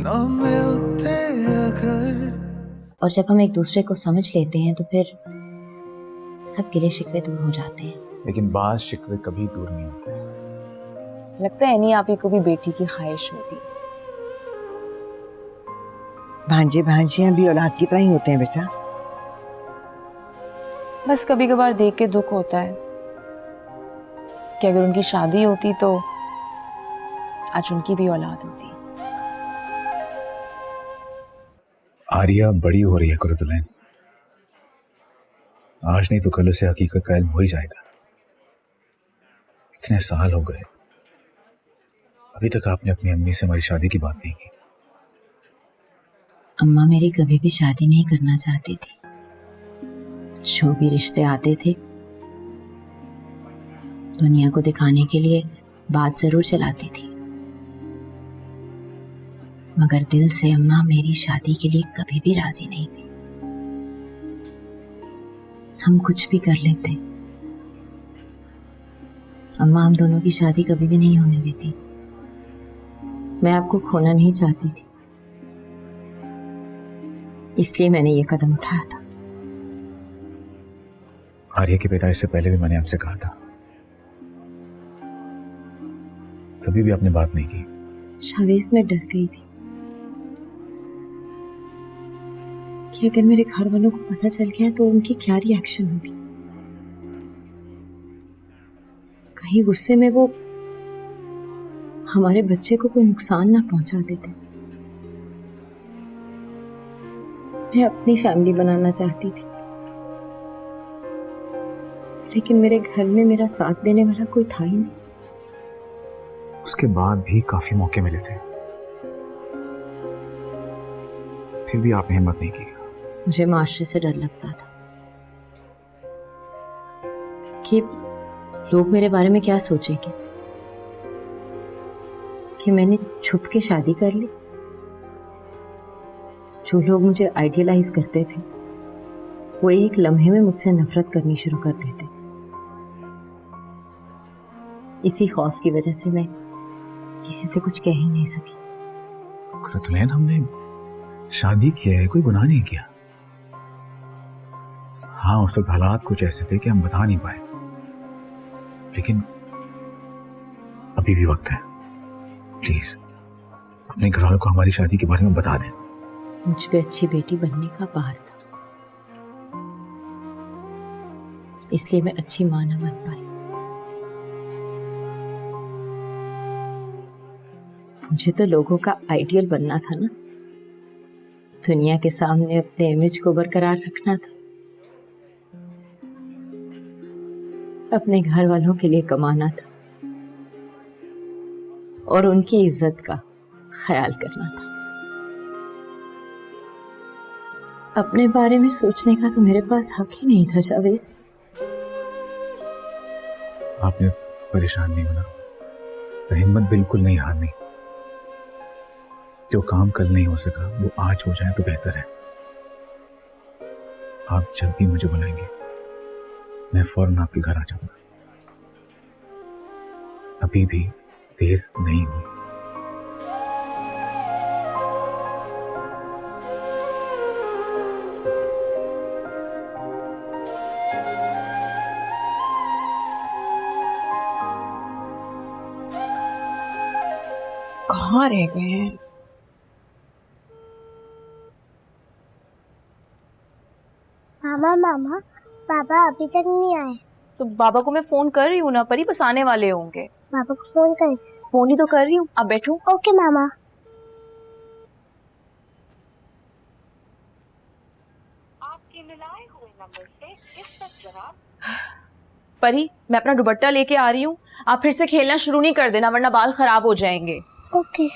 न मिलते अगर। और जब हम एक दूसरे को समझ लेते हैं तो फिर सब गिले शिकवे दूर हो जाते हैं। लेकिन बाज शिकवे कभी दूर नहीं होते। लगता है नहीं आप ही को भी बेटी की ख्वाहिश होगी। भांजे भांजियां भी औलाद की तरह ही होते हैं बेटा। बस कभी कभार देख के दुख होता है कि अगर उनकी शादी होती तो आज उनकी भी औलाद होती। आर्या बड़ी हो रही है कुरतुलैन, आज नहीं तो कल उसे हकीकत का इल्म हो ही जाएगा। इतने साल हो गए, अभी तक आपने अपनी अम्मी से हमारी शादी की बात नहीं की। अम्मा मेरी कभी भी शादी नहीं करना चाहती थी। जो भी रिश्ते आते थे दुनिया को दिखाने के लिए बात जरूर चलाती थी, मगर दिल से अम्मा मेरी शादी के लिए कभी भी राजी नहीं थी। हम कुछ भी कर लेते, अम्मा हम दोनों की शादी कभी भी नहीं होने देती। मैं आपको खोना नहीं चाहती थी, इसलिए मैंने ये कदम उठाया था। आर्या के पिता इससे पहले भी मैंने आपसे कहा था, तभी भी आपने बात नहीं की। शावेज में डर गई थी कि अगर मेरे घर वालों को पता चल गया तो उनकी क्या रिएक्शन होगी। कहीं गुस्से में वो हमारे बच्चे को कोई नुकसान ना पहुंचा देते। मैं अपनी फैमिली बनाना चाहती थी, लेकिन मेरे घर में मेरा साथ देने वाला कोई था ही नहीं। उसके बाद भी काफी मौके मिले थे, फिर भी आपने हिम्मत नहीं की। मुझे माशरे से डर लगता था कि लोग मेरे बारे में क्या सोचेंगे, कि मैंने छुप के शादी कर ली। जो लोग मुझे आइडियलाइज करते थे वो एक लम्हे में मुझसे नफरत करनी शुरू कर देते। इसी खौफ की वजह से मैं किसी से कुछ कह ही नहीं सकी। कुरतुलैन, हमने शादी की है, कोई गुनाह नहीं किया। हाँ, उस वक्त हालात कुछ ऐसे थे कि हम बता नहीं पाए, लेकिन अभी भी वक्त है। प्लीज अपने घरवालों को हमारी शादी के बारे में बता दें। मुझ पे अच्छी बेटी बनने का भार था, इसलिए मैं अच्छी मां न बन पाई। मुझे तो लोगों का आइडियल बनना था ना, दुनिया के सामने अपने इमेज को बरकरार रखना था, अपने घर वालों के लिए कमाना था और उनकी इज्जत का ख्याल करना था। अपने बारे में सोचने का तो मेरे पास हक ही नहीं था जावेद। आपने परेशान नहीं होना, पर हिम्मत बिल्कुल नहीं हारनी। जो काम कल नहीं हो सका वो आज हो जाए तो बेहतर है। आप जब भी मुझे बुलाएंगे मैं फौरन आपके घर आ जाऊंगा। अभी भी देर नहीं हुई। कहाँ रह गए हैं? मामा पापा अभी तक नहीं आए। तो बाबा को मैं फोन कर रही हूँ ना परी, बस आने वाले होंगे। पापा को फोन कर। फोन ही तो कर रही हूँ, आप बैठो। ओके मामा। आपके मिलाए हुए नंबर से इस तक जवाब। परी, मैं अपना दुपट्टा लेके आ रही हूँ, आप फिर से खेलना शुरू नहीं कर देना वरना बाल खराब हो जाएंगे। ओके।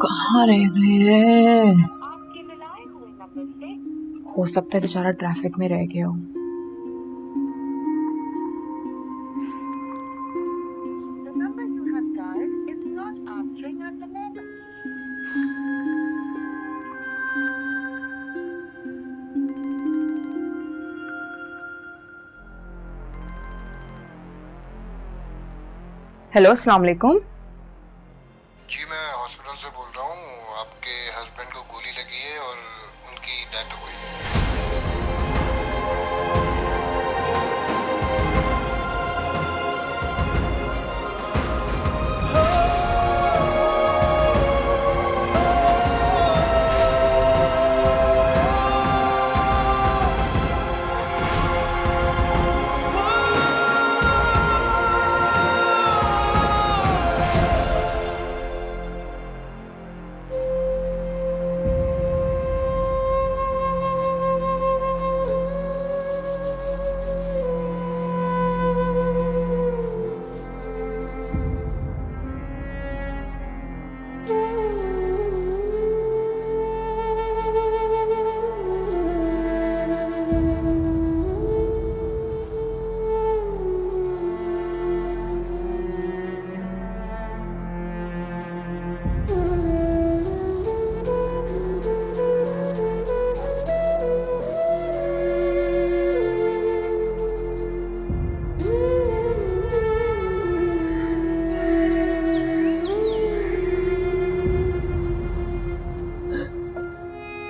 कहाँ रह गए? आपके मिलाए हुए नंबर से हो सकता है बेचारा ट्रैफिक में रह गया हो। The number you have dialed is not answering at the moment. Hello, अस्सलाम वालेकुम। जी मैं हॉस्पिटल से बोल रहा हूँ, आपके हस्बैंड को गोली लगी है और उनकी डेथ हो गई है।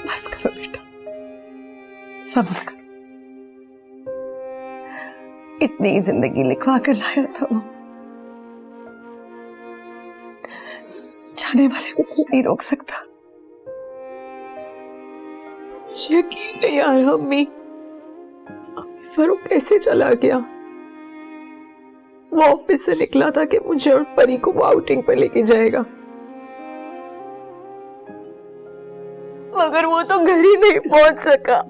बस करो बेटा, सब्र करो। इतनी जिंदगी लिखवा कर लाया था वो, जाने वाले को कोई नहीं रोक सकता। मुझे यकीन नहीं आ रहा अम्मी, फरूक कैसे चला गया? वो ऑफिस से निकला था कि मुझे और परी को वो आउटिंग पर लेके जाएगा, मगर वो तो घर ही नहीं पहुंच सका।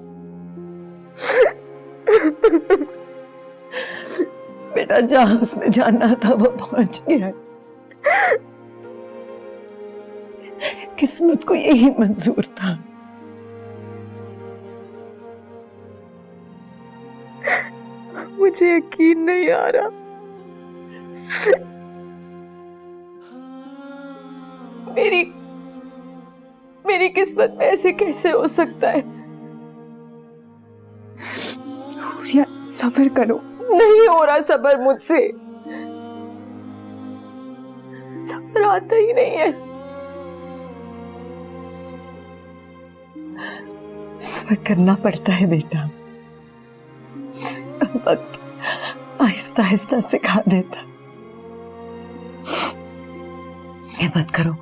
बेटा जहां उसने जाना था वो पहुंच गया। किस्मत को यही मंजूर था। मुझे यकीन नहीं आ रहा। मेरी किस्मत में ऐसे कैसे हो सकता है? हुरिया सब्र करो। नहीं हो रहा सब्र मुझसे, सब्र आता ही नहीं है। सब्र करना पड़ता है बेटा, वक्त आहिस्ता आहिस्ता सिखा देता। ये मत करो,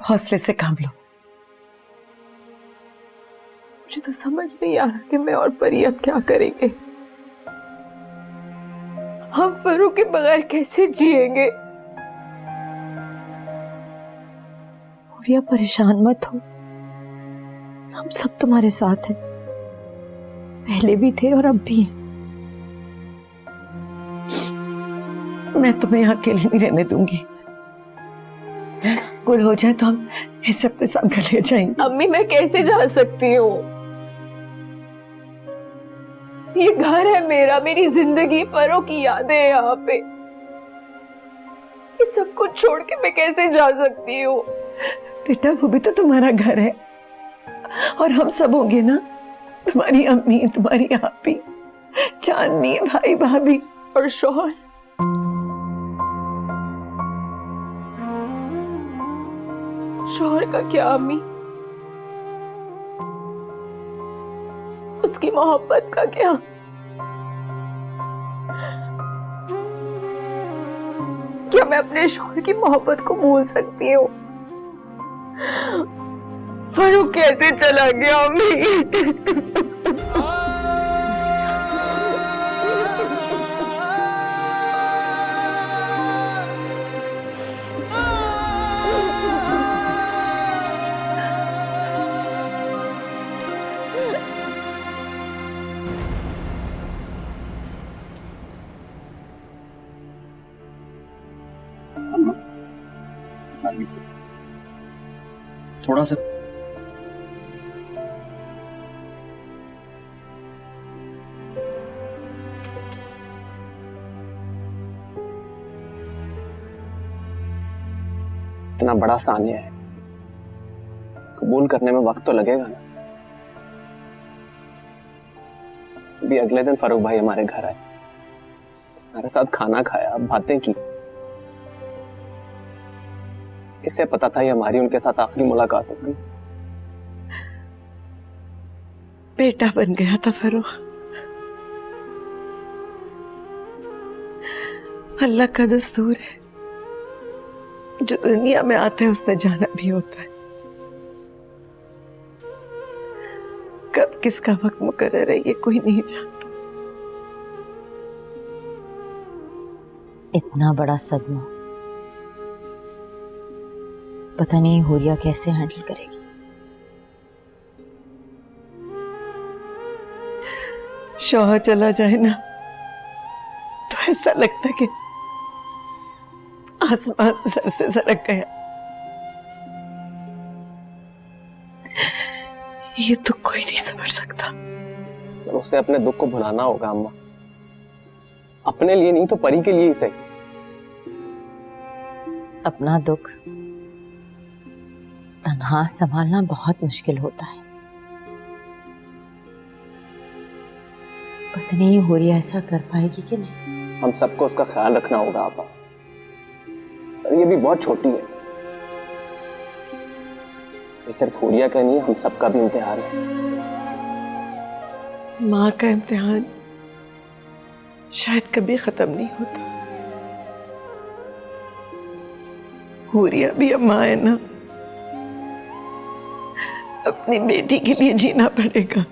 हौसले से काम लो। मुझे तो समझ नहीं आ रहा कि मैं और परी अब क्या करेंगे। हम फरूक के बगैर कैसे जिएंगे? हुरिया परेशान मत हो, हम सब तुम्हारे साथ हैं, पहले भी थे और अब भी हैं। मैं तुम्हें यहाँ अकेले नहीं रहने दूंगी। गुल हो जाए तो हम इसे अपने साथ घर ले जाएंगे। अम्मी मैं कैसे जा सकती हूँ? ये घर है मेरा, मेरी जिंदगी, फरूक की यादें हैं यहाँ पे। ये सब कुछ छोड़ के मैं कैसे जा सकती हूँ? बेटा वो भी तो तुम्हारा घर है, और हम सब होंगे ना, तुम्हारी अम्मी, तुम्हारी आपी, चांदनी, भाई भाभी और शौहर। शौहर का क्या अम्मी? उसकी मोहब्बत का क्या? क्या मैं अपने शौहर की मोहब्बत को भूल सकती हूँ? फरूक कैसे चला गया अम्मी? थोड़ा सा इतना बड़ा सानिया है, कबूल करने में वक्त तो लगेगा ना। अभी अगले दिन फरूक भाई हमारे घर आए, हमारे साथ खाना खाया, बातें की, किसे पता था ये हमारी उनके साथ आखिरी मुलाकात होगी। बेटा बन गया था फरूख। अल्लाह का दस्तूर है, जो दुनिया में आता है उसने जाना भी होता है। कब किसका वक्त मुकर्रर है ये कोई नहीं जानता। इतना बड़ा सदमा पता नहीं हुरिया कैसे हैंडल करेगी। शौहर चला जाए ना तो ऐसा लगता है कि आसमान सर से सरक गया। ये तो कोई नहीं समझ सकता। पर उसे अपने दुख को भुलाना होगा अम्मा, अपने लिए नहीं तो परी के लिए ही सही। अपना दुख तन्हा संभालना बहुत मुश्किल होता है। पता नहीं हुरिया ऐसा कर पाएगी कि नहीं। हम सबको उसका ख्याल रखना होगा आपा, पर ये भी बहुत छोटी है। ये सिर्फ हुरिया का नहीं, हम सबका भी इम्तिहान है। माँ का इम्तिहान शायद कभी खत्म नहीं होता। हुरिया भी अब माँ है ना, अपनी बेटी के लिए जीना पड़ेगा।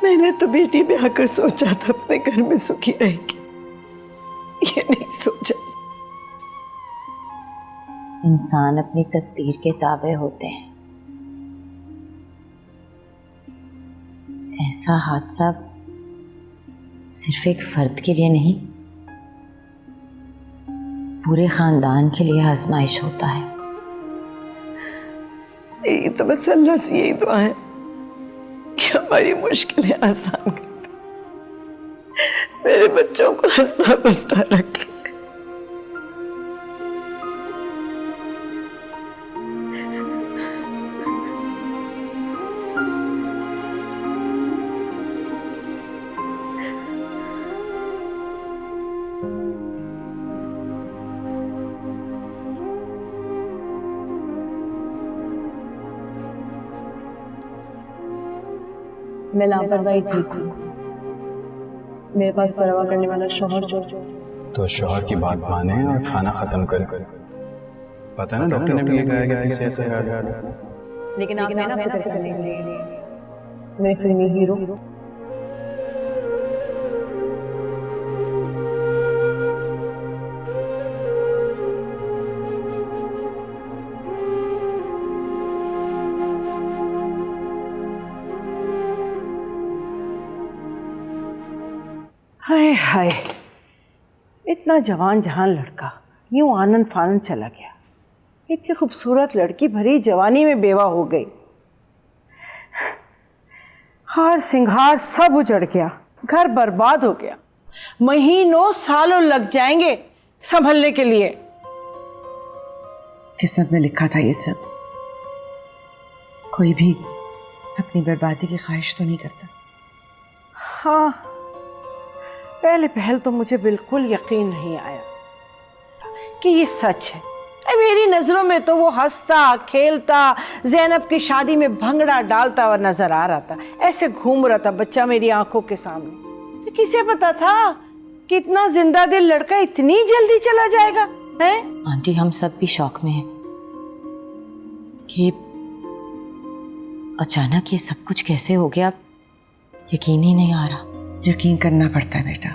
मैंने तो बेटी ब्याह कर सोचा था अपने घर में सुखी रहेगी, ये नहीं सोचा। इंसान अपनी तकदीर के ताबे होते हैं। ऐसा हादसा सिर्फ एक फर्द के लिए नहीं, पूरे खानदान के लिए आजमाइश होता है। यही तो बस अल्लाह से यही दुआ है कि हमारी मुश्किलें आसान कर दे, मेरे बच्चों को हंसता बसता रखे। मैं लापरवाही ठीक हूँ। मेरे पास परवाह करने वाला शौहर जो तो शौहर की बात माने और खाना खत्म कर। पता है ना डॉक्टर ने भी ये कहा कि किसी ऐसे लेकिन आप है ना फिक्र करने के लिए मेरे फिल्मी हीरो। हाय हाय, इतना जवान जहान लड़का यूं आनंद फानंद चला गया। इतनी खूबसूरत लड़की भरी जवानी में बेवा हो गई। हार सिंगार सब उजड़ गया, घर बर्बाद हो गया। महीनों सालों लग जाएंगे संभलने के लिए। किस्मत में लिखा था ये सब। कोई भी अपनी बर्बादी की ख्वाहिश तो नहीं करता। हाँ, पहले पहल तो मुझे बिल्कुल यकीन नहीं आया कि ये सच है। मेरी नजरों में तो वो हंसता खेलता ज़ैनब की शादी में भंगड़ा डालता हुआ नजर आ रहा था, ऐसे घूम रहा था बच्चा मेरी आंखों के सामने। तो किसे पता था कि इतना जिंदा दिल लड़का इतनी जल्दी चला जाएगा है? आंटी, हम सब भी शौक में हैं कि अचानक ये सब कुछ कैसे हो गया, यकीन ही नहीं आ रहा। यकीन करना पड़ता है बेटा,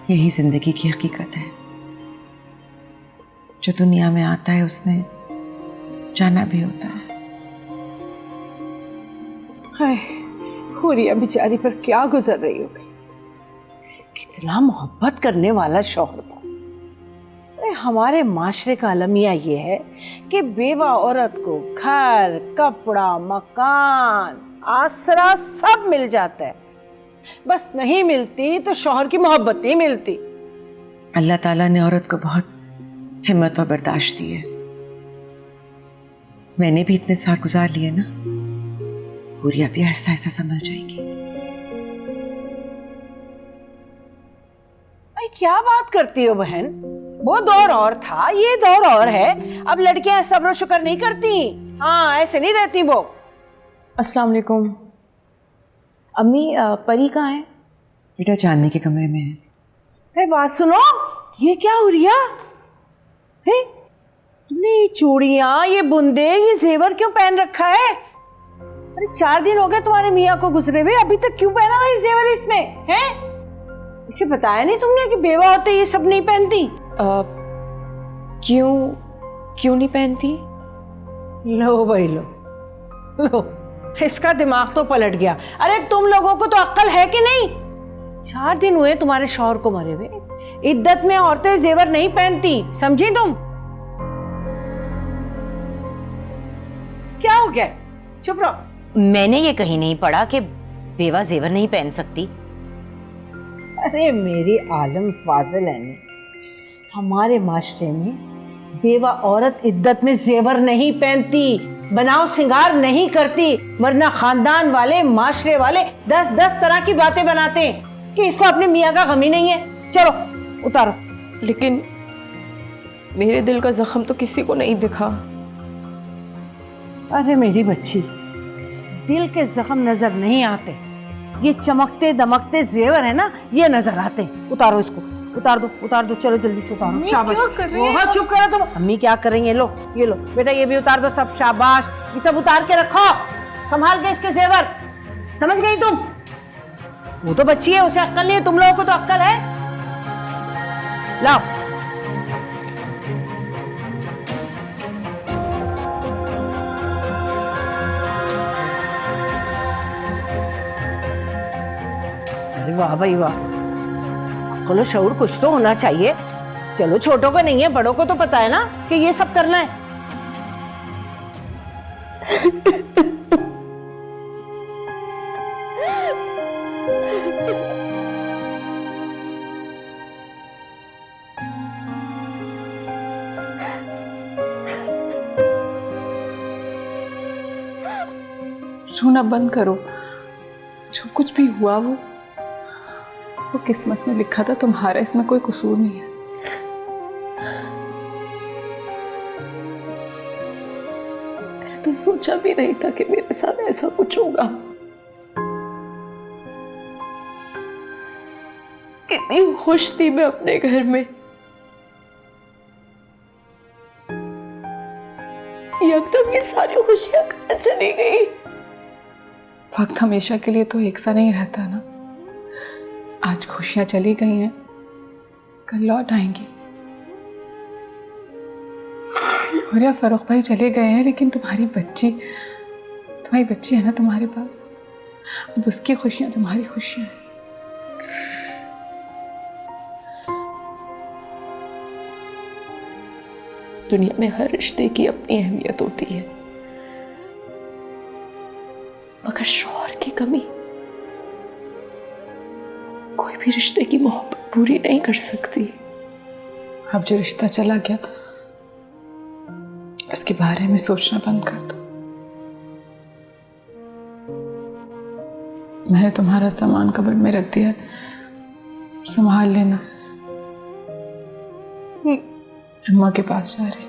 यही जिंदगी की हकीकत है। जो दुनिया में आता है उसने जाना भी होता है। हाय, हुरिया बेचारी पर क्या गुजर रही होगी। कितना मोहब्बत करने वाला शौहर था। अरे हमारे माशरे का अलमिया ये है कि बेवा औरत को घर, कपड़ा, मकान, आसरा सब मिल जाता है, बस नहीं मिलती तो शौहर की मोहब्बत नहीं मिलती। अल्लाह ताला ने औरत को बहुत हिम्मत और बर्दाश्त दी है। मैंने भी इतने साल गुजार लिए ना, हुरिया भी ऐसा ऐसा संभल जाएगी। क्या बात करती हो बहन? वो दौर और था, ये दौर और है। अब लड़कियां सब्र शुक्र नहीं करती। हाँ, ऐसे नहीं रहती वो। अस्सलाम वालेकुम। अम्मी परी कहाँ है? बेटा चांदनी के कमरे में है। अरे बात सुनो, ये क्या हो रिया है? तुमने ये चूड़ियां, ये बुंदे, ये जेवर क्यों पहन रखा है? अरे 4 दिन हो गए तुम्हारे मियाँ को गुजरे हुए, अभी तक क्यों पहना हुआ ये जेवर इसने? हैं? इसे बताया नहीं तुमने कि बेवा औरतें ये सब नहीं पहनती? क्यों नहीं पहनती? लो भाई लो, इसका दिमाग तो पलट गया। अरे तुम लोगों को तो अक्ल है कि नहीं? 4 दिन हुए तुम्हारे शौहर को मरे हुए, इद्दत में औरतें जेवर नहीं पहनती, समझी तुम? क्या हो गया? चुप रहो। मैंने ये कहीं नहीं पढ़ा कि बेवा जेवर नहीं पहन सकती। अरे मेरी आलम फाजिल है, हमारे माशरे में बेवा औरत इद्दत में जेवर नहीं पहनती, बनाव सिंगार नहीं करती, वरना खानदान वाले, माशरे वाले 10-10 तरह की बातें बनाते हैं कि इसको अपने मियाँ का गम ही नहीं है। चलो उतारो। लेकिन मेरे दिल का जख्म तो किसी को नहीं दिखा। अरे मेरी बच्ची, दिल के जख्म नजर नहीं आते, ये चमकते दमकते जेवर है ना, ये नजर आते हैं। उतारो इसको, उतार दो, चलो जल्दी से उतारो। शाबाश। बहुत चुप करो तुम। अम्मी क्या कर रही है? लो ये लो बेटा, ये भी उतार दो सब। शाबाश, ये सब उतार के रखो, संभाल के इसके जेवर। समझ गई तुम? वो तो बच्ची है, उसे अक्ल नहीं है, तुम लोगों को तो अक्ल है। लाओ। वाह भाई वाह, अक्ल शऊर कुछ तो होना चाहिए। चलो छोटों को नहीं है, बड़ों को तो पता है ना कि ये सब करना है। रोना बंद करो। जो कुछ भी हुआ वो किस्मत में लिखा था, तुम्हारा इसमें कोई कसूर नहीं है। मैंने तो सोचा भी नहीं था कि मेरे साथ ऐसा कुछ होगा। कितनी खुश थी मैं अपने घर में, एकदम ये सारी खुशियां कहाँ चली गई? वक्त हमेशा के लिए तो एक सा नहीं रहता ना। आज खुशियां चली गई हैं, कल लौट आएंगी। और या फरूख भाई चले गए हैं, लेकिन तुम्हारी बच्ची है ना तुम्हारे पास, अब उसकी खुशियां तुम्हारी खुशियां हैं। दुनिया में हर रिश्ते की अपनी अहमियत होती है, मगर शौहर की कमी कोई भी रिश्ते की मोहब्बत पूरी नहीं कर सकती। अब जो रिश्ता चला गया उसके बारे में सोचना बंद कर दो। मैंने तुम्हारा सामान कबर्ड में रख दिया, संभाल लेना। अम्मा के पास जा रही।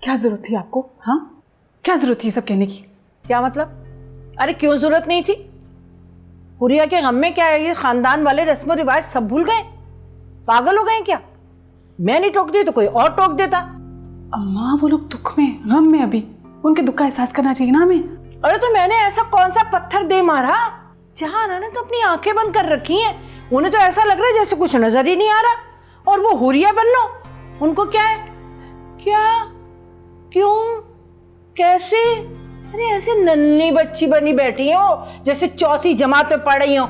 क्या जरूरत थी आपको? हाँ, क्या जरूरत थी सब कहने की? क्या मतलब? अरे क्यों जरूरत नहीं थी? हुरिया के गम में क्या है, ये खानदान वाले रस्म रिवाज सब भूल गए? पागल हो गए क्या? मैं नहीं टोक दी तो कोई और टोक देता। अम्मा वो लोग दुख में, गम में, अभी उनके दुख का एहसास करना चाहिए ना हमें। अरे तो मैंने ऐसा कौन सा पत्थर दे मारा? जहां ने तो अपनी आंखें बंद कर रखी हैं, उन्हें तो ऐसा लग रहा है जैसे कुछ नजर ही नहीं आ रहा। और वो हुरिया बन्नो, उनको क्या है? क्या, क्यों, कैसे? अरे ऐसे नन्ही बच्ची बनी बैठी हो जैसे 4th जमात में पढ़ रही हो।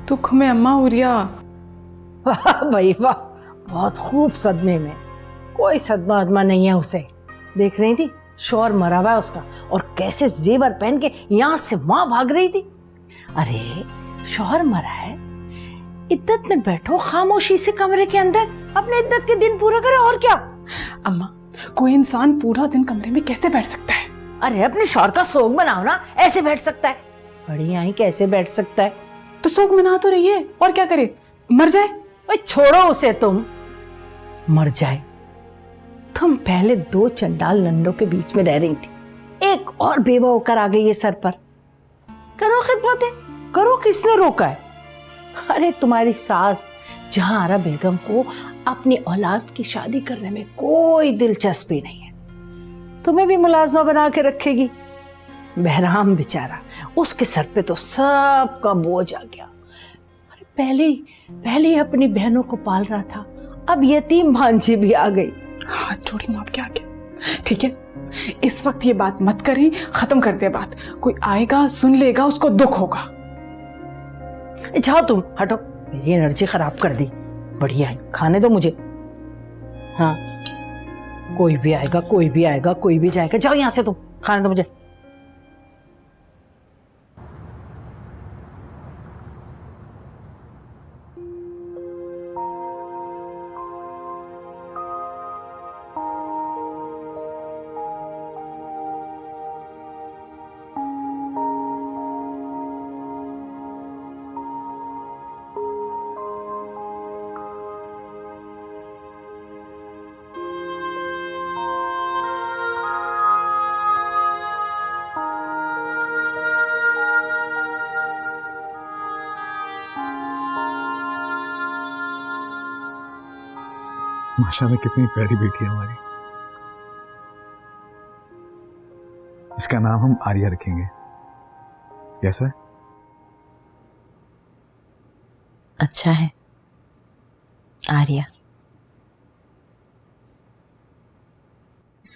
दुख में अम्मा हुरिया। वाह भाई वाह, बहुत खूब सदमे में। कोई सदमा अदमा नहीं है उसे। देख रही थी शौहर मरा हुआ है उसका, और कैसे जेवर पहन के यहाँ से वहां भाग रही थी। अरे शौहर मरा है, इद्दत में बैठो खामोशी से कमरे के अंदर, अपने इद्दत के दिन पूरा करे, और क्या। अम्मा, कोई इंसान पूरा दिन कमरे में कैसे बैठ सकता है? अरे अपने शौहर का सोग बनाओ ना, ऐसे बैठ सकता है? बड़ी आई कैसे बैठ सकता है? तो सोग मना तो रही है, और क्या करे, मर जाए? ओए छोड़ो उसे, तुम मर जाए। तुम पहले 2 चंडाल लंडों के बीच में रह रही थी, एक और बेवा होकर आ गई है सर पर। करो खिदमतें, करो, किसने रोका है? अरे तुम्हारी सास जहां बेगम को अपनी औलाद की शादी करने में कोई दिलचस्पी नहीं है, तुम्हें भी मुलाजमा बना के रखेगी। बहराम बेचारा, उसके सर पे तो सबका बोझ आ गया। अरे पहले ही अपनी बहनों को पाल रहा था, अब यतीम भांजी भी आ गई। हाथ जोड़ी हूं आपके आगे, ठीक है? इस वक्त ये बात मत करें, खत्म कर दे बात। कोई आएगा, सुन लेगा, उसको दुख होगा। जाओ तुम, हटो, मेरी एनर्जी खराब कर दी। बढ़िया है, खाने दो मुझे। हाँ, कोई भी आएगा, कोई भी आएगा, कोई भी जाएगा। जाओ यहां से तुम, खाने दो मुझे। माशाल्लाह कितनी प्यारी बेटी है हमारी। इसका नाम हम आर्या रखेंगे, कैसा है? अच्छा है, आर्या।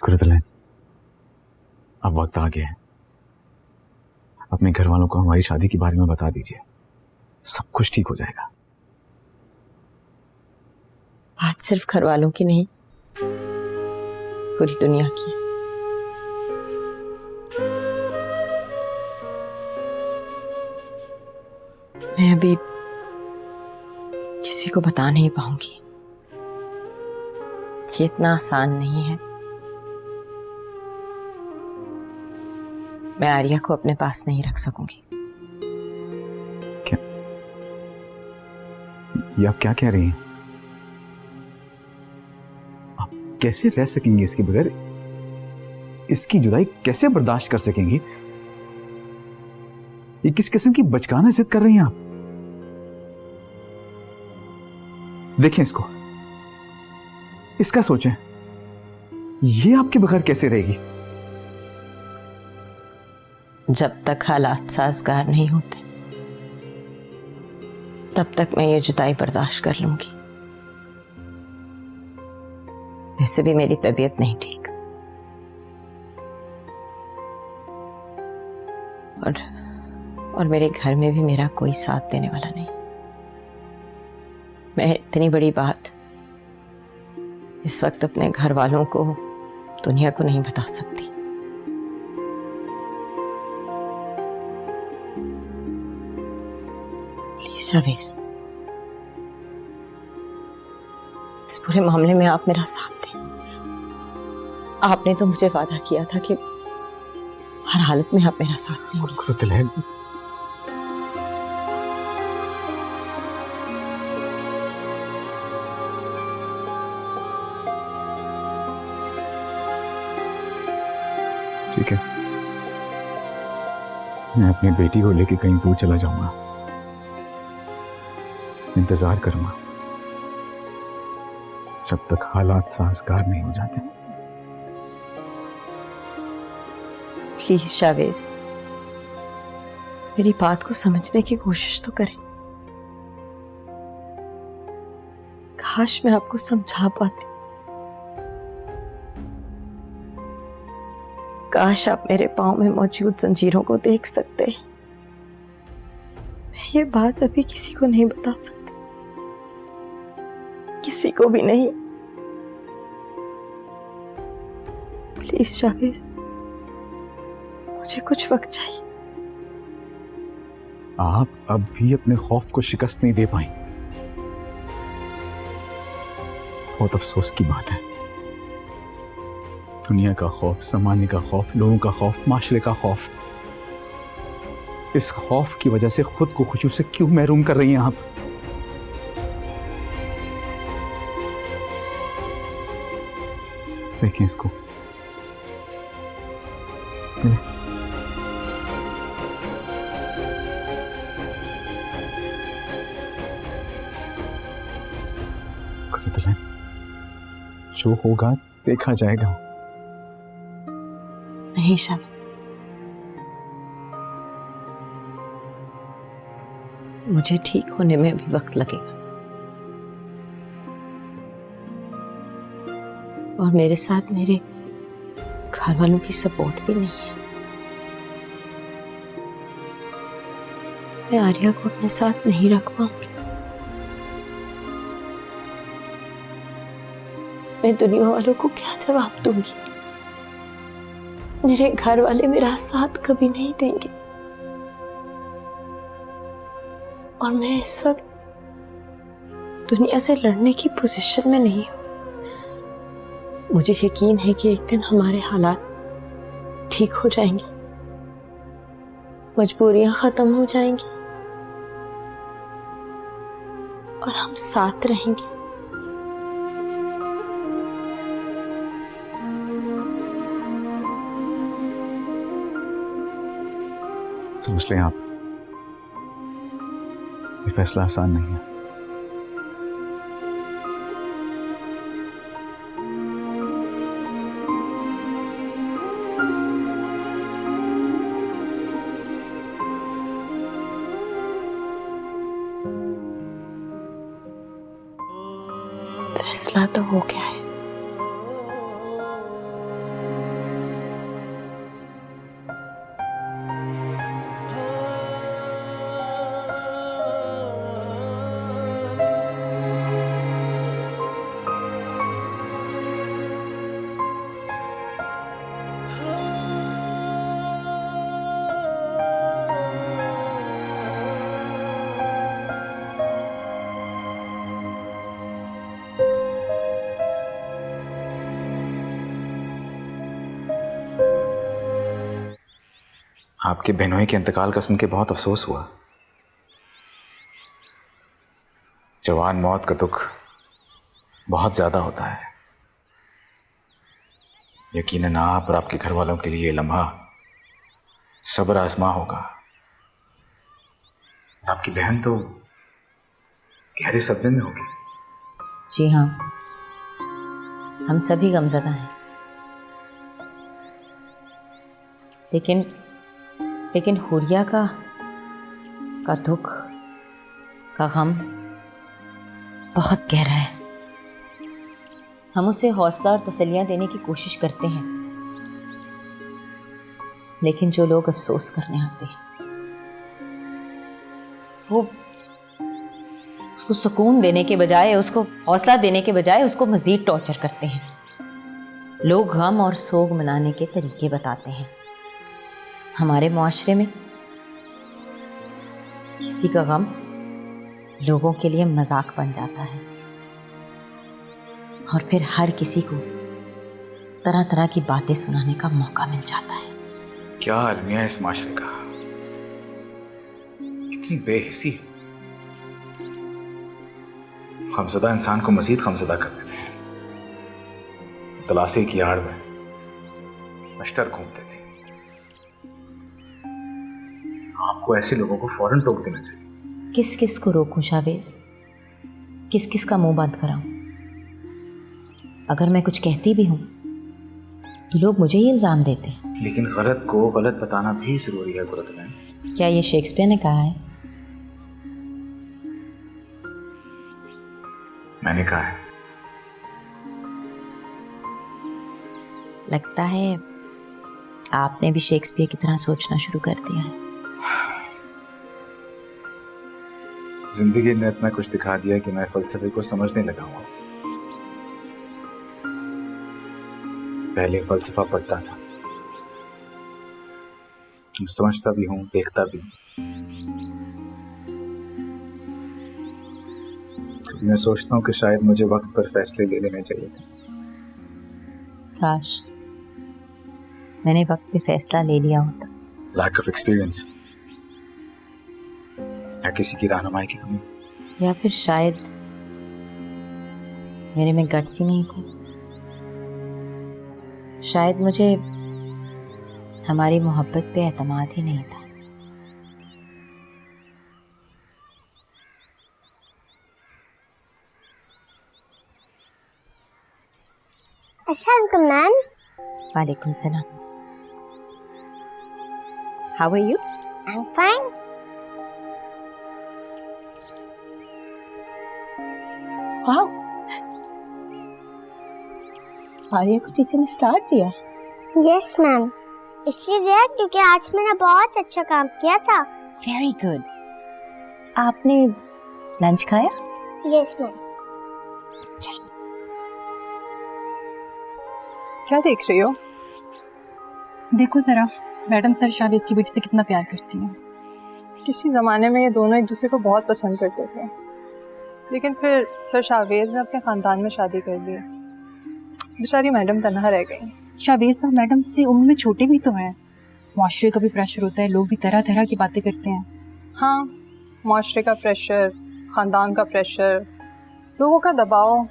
कुरतलैन, अब वक्त आ गया है, अपने घर वालों को हमारी शादी के बारे में बता दीजिए, सब कुछ ठीक हो जाएगा। बात सिर्फ घर वालों की नहीं, पूरी दुनिया की है। मैं अभी किसी को बता नहीं पाऊंगी, ये इतना आसान नहीं है। मैं आर्या को अपने पास नहीं रख सकूंगी। क्या? ये आप क्या कह रही हैं? कैसे रह सकेंगी इसके बगैर? इसकी जुदाई कैसे बर्दाश्त कर सकेंगी? ये किस किस्म की बचकाना जिद कर रही हैं आप? देखें इसको, इसका सोचें, ये आपके बगैर कैसे रहेगी? जब तक हालात साजगार नहीं होते तब तक मैं ये जुदाई बर्दाश्त कर लूंगी। वैसे भी मेरी तबीयत नहीं ठीक, और मेरे घर में भी मेरा कोई साथ देने वाला नहीं। मैं इतनी बड़ी बात इस वक्त अपने घर वालों को, दुनिया को नहीं बता सकती। प्लीज जावेद, इस पूरे मामले में आप मेरा साथ दें। आपने तो मुझे वादा किया था कि हर हालत में आप मेरा साथ देंगे। ठीक है, मैं अपनी बेटी को लेकर कहीं दूर चला जाऊंगा, इंतजार करूंगा जब तक हालात साजगार नहीं हो जाते। प्लीज शावेज, मेरी बात को समझने की कोशिश तो करें। काश मैं आपको समझा पाती, काश आप मेरे पांव में मौजूद जंजीरों को देख सकते। मैं ये बात अभी किसी को नहीं बता सकती, किसी को भी नहीं। प्लीज शावेज, मुझे कुछ वक्त चाहिए। आप अब भी अपने खौफ को शिकस्त नहीं दे पाई। बहुत अफसोस की बात है। दुनिया का खौफ, जमाने का खौफ, लोगों का खौफ, माशरे का खौफ, इस खौफ की वजह से खुद को खुशियों से क्यों महरूम कर रही हैं आप? देखिए इसको। जो होगा देखा जाएगा। नहीं शब, मुझे ठीक होने में अभी वक्त लगेगा और मेरे साथ मेरे घर वालों की सपोर्ट भी नहीं है। मैं आर्या को अपने साथ नहीं रख पाऊंगी। मैं दुनिया वालों को क्या जवाब दूंगी? मेरे घर वाले मेरा साथ कभी नहीं देंगे और मैं इस वक्त दुनिया से लड़ने की पोजीशन में नहीं हूं। मुझे यकीन है कि एक दिन हमारे हालात ठीक हो जाएंगे, मजबूरियां खत्म हो जाएंगी और हम साथ रहेंगे। समझ लें आप, ये फैसला आसान नहीं है। फैसला तो हो गया है। आपके बहनोई के इंतकाल का सुन के बहुत अफसोस हुआ। जवान मौत का दुख बहुत ज्यादा होता है। यकीनन आप और आपके घर वालों के लिए ये लम्हा सब्र आजमा होगा। आपकी बहन तो गहरे सदमे में होगी। जी हाँ, हम सभी गमज़दा हैं, लेकिन हुरिया का दुख का गम बहुत गहरा है। हम उसे हौसला और तसल्लियाँ देने की कोशिश करते हैं, लेकिन जो लोग अफसोस करने आते हैं वो उसको सुकून देने के बजाय, उसको हौसला देने के बजाय उसको मज़ीद टॉर्चर करते हैं। लोग गम और सोग मनाने के तरीके बताते हैं। हमारे मुआशरे में किसी का गम लोगों के लिए मजाक बन जाता है और फिर हर किसी को तरह तरह की बातें सुनाने का मौका मिल जाता है। क्या अलमिया इस माशरे का, कितनी बेहिसी है। गमज़दा इंसान को मजीद गमज़दा कर देते हैं। तलाशी की आड़ में मश्तर घूमते थे। आपको ऐसे लोगों को फौरन टोक देना चाहिए। किस किस को रोकूं शावेज? किस किस का मुंह बंद कराऊं? अगर मैं कुछ कहती भी हूं तो लोग मुझे ही इल्जाम देते हैं। लेकिन गलत को गलत बताना भी जरूरी है गुरतमैन। क्या ये शेक्सपियर ने कहा है? मैंने कहा है। लगता है आपने भी शेक्सपियर की तरह सोचना शुरू कर दिया है। जिंदगी ने इतना कुछ दिखा दिया कि मैं फलसफे को समझने लगा हूं। पहले फलसफा पढ़ता था, मैं समझता भी हूँ, देखता भी हूँ। मैं सोचता हूँ कि शायद मुझे वक्त पर फैसले ले लेने चाहिए थे। काश मैंने वक्त पे फैसला ले लिया होता। लैक ऑफ एक्सपीरियंस या किसी की रहनुमाई की कमी, या फिर शायद मेरे में गट्स ही नहीं थे। शायद मुझे हमारी मोहब्बत पे एतमाद ही नहीं था। अस्सलाम मैम। वालेकुम सलाम। How are you? I am fine. वाह, आर्या को टीचर ने स्टार्ट दिया। यस मैम, इसलिए दिया क्योंकि आज मैंने बहुत अच्छा काम किया था। Very good. आपने लंच खाया? Yes ma'am. क्या देख रही हो? देखो जरा, मैडम सर शावेज की बेटी से कितना प्यार करती हैं। किसी ज़माने में ये दोनों एक दूसरे को बहुत पसंद करते थे, लेकिन फिर सर शावेज ने अपने ख़ानदान में शादी कर ली। बेचारी मैडम तन्हा रह गई। शावेज साहब मैडम से उम्र में छोटे भी तो हैं। माशरे का भी प्रेशर होता है, लोग भी तरह तरह की बातें करते हैं। हाँ, माशरे का प्रेशर, ख़ानदान का प्रेशर, लोगों का दबाव,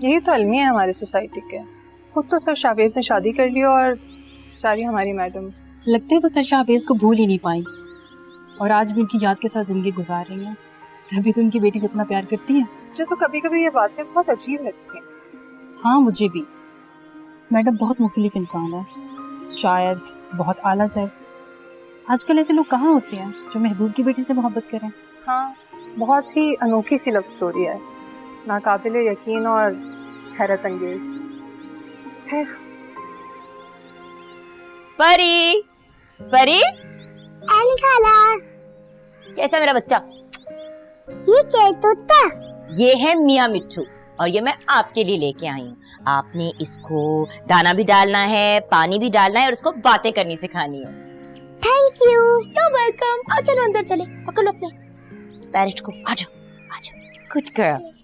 यही तो अलमी है हमारी सोसाइटी के। खुद तो सर शावेज ने शादी कर ली और बेचारी हमारी मैडम, लगता है वो सर शावेज को भूल ही नहीं पाई और आज भी उनकी याद के साथ ज़िंदगी गुजार रही हैं। तभी तो उनकी बेटी जितना प्यार करती है। मुझे तो कभी कभी ये बातें बहुत अजीब लगती हैं। हाँ, मुझे भी। मैडम बहुत मुख्तलिफ इंसान है, शायद बहुत आला ज़ैफ़। आजकल ऐसे लोग कहाँ होते हैं जो महबूब की बेटी से मोहब्बत करें। हाँ, बहुत ही अनोखी सी लव स्टोरी है, नाकाबिले यकीन और हैरत अंगेज। परी, परी, खाला, कैसा मेरा बच्चा? ये क्या तोता? ये है मियाँ मिट्ठू और ये मैं आपके लिए लेके आई हूँ। आपने इसको दाना भी डालना है, पानी भी डालना है और इसको बातें करनी सिखानी है। Thank you. You're welcome। आओ चलो अंदर चले, पकड़ लो अपने पैरेट को। आ जाओ, आ जाओ। Good girl.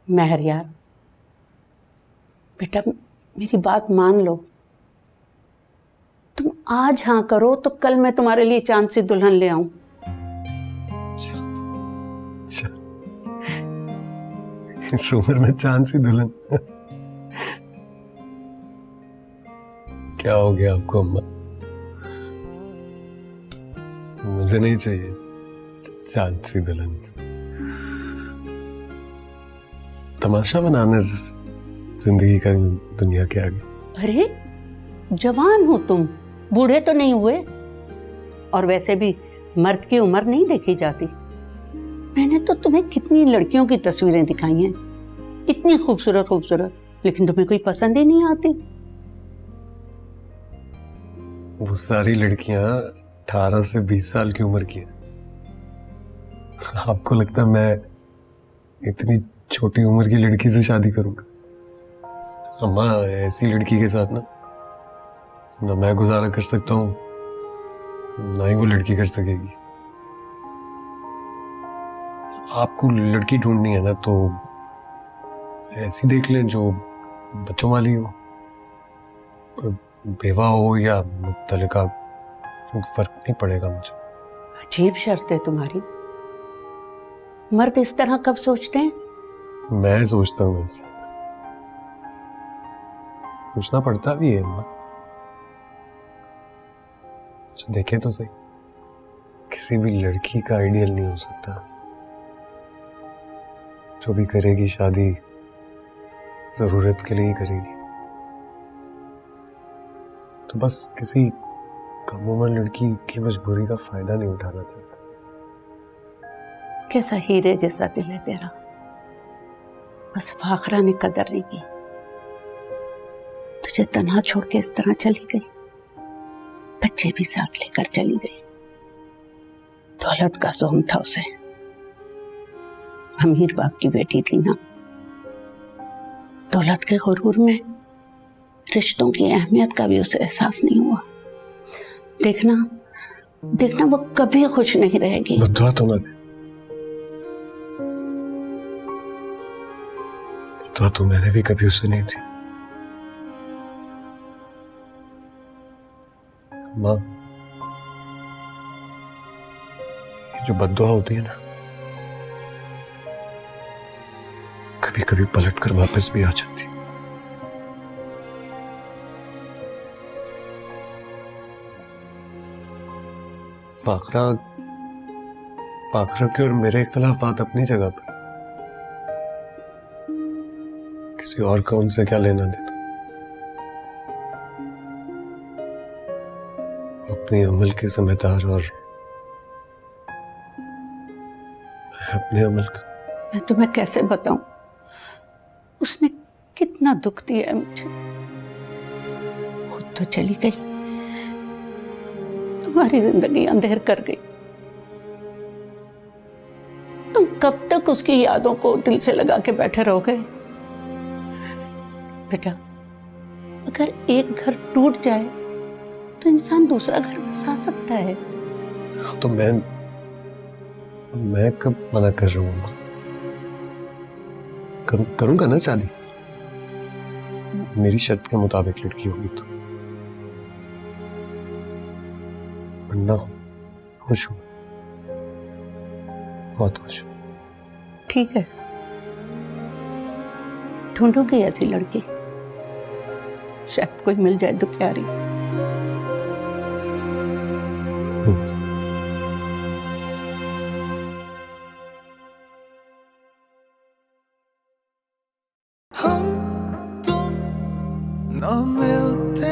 महर यार, बेटा मेरी बात मान लो। तुम आज हाँ करो तो कल मैं तुम्हारे लिए चांद सी दुल्हन ले आऊं। इस उम्र में चांद सी दुल्हन? क्या हो गया आपको अम्मा? मुझे नहीं चाहिए चांद सी दुल्हन। तमाशा बनाने जिंदगी का दुनिया के आगे। अरे जवान हो तुम, बूढ़े तो नहीं हुए। और वैसे भी मर्द की उम्र नहीं देखी जाती। मैंने तो तुम्हें कितनी लड़कियों की तस्वीरें दिखाई हैं, इतनी खूबसूरत खूबसूरत, लेकिन तुम्हें कोई पसंद ही नहीं आती। वो सारी लड़कियां 18 से 20 साल की उम्र की हैं। आपको लगता है मैं इतनी छोटी उम्र की लड़की से शादी करूंगा? अम्मा, ऐसी लड़की के साथ ना मैं गुजारा कर सकता हूँ, ना ही वो लड़की कर सकेगी। आपको लड़की ढूंढनी है ना तो ऐसी देख लें जो बच्चों वाली हो, बेवा हो या मुतल्लिका, फर्क नहीं पड़ेगा मुझे। अजीब शर्त है तुम्हारी। मर्द इस तरह कब सोचते हैं? मैं सोचता हूँ ऐसे, पूछना पड़ता भी है अम्मा। अच्छा देखे तो सही, किसी भी लड़की का आइडियल नहीं हो सकता। जो भी करेगी शादी जरूरत के लिए ही करेगी। तो बस किसी कम उम्र लड़की की मजबूरी का फायदा नहीं उठाना चाहता। कैसा हीरे जैसा दिल है तेरा, बस फाखरा ने कदर नहीं की। तुझे तन्हा छोड़ के इस तरह चली गई, बच्चे भी साथ लेकर चली गई। दौलत का जोम था उसे। अमीर बाप की बेटी थी ना, दौलत के गुरूर में रिश्तों की अहमियत का भी उसे एहसास नहीं हुआ। देखना देखना वो कभी खुश नहीं रहेगी। बददुआ तो ना दे, बददुआ तो मैंने भी कभी उसे नहीं दी। माँ, ये जो बददुआ होती है ना, कभी कभी पलट कर वापस भी आ जाती। फाखरा के और मेरे इख्तलाफात अपनी जगह पर, किसी और का उनसे क्या लेना देना। अपने अमल के जिम्मेदार और मैं अपने अमल का। मैं तुम्हें कैसे बताऊं, उसने कितना दुख दिया है मुझे। खुद तो चली गई, तुम्हारी जिंदगी अंधेर कर गई। तुम कब तक उसकी यादों को दिल से लगा के बैठे रहोगे? बेटा, अगर एक घर टूट जाए तो इंसान दूसरा घर बसा सकता है। तो मैं कब मना कर रहा हूँ? करूंगा ना शादी, मेरी शर्त के मुताबिक लड़की होगी तो। वरना खुश हूं, बहुत खुश। ठीक है, ढूंढोगी ऐसी लड़की, शायद कोई मिल जाए दुखियारी। हम तुम न मिलते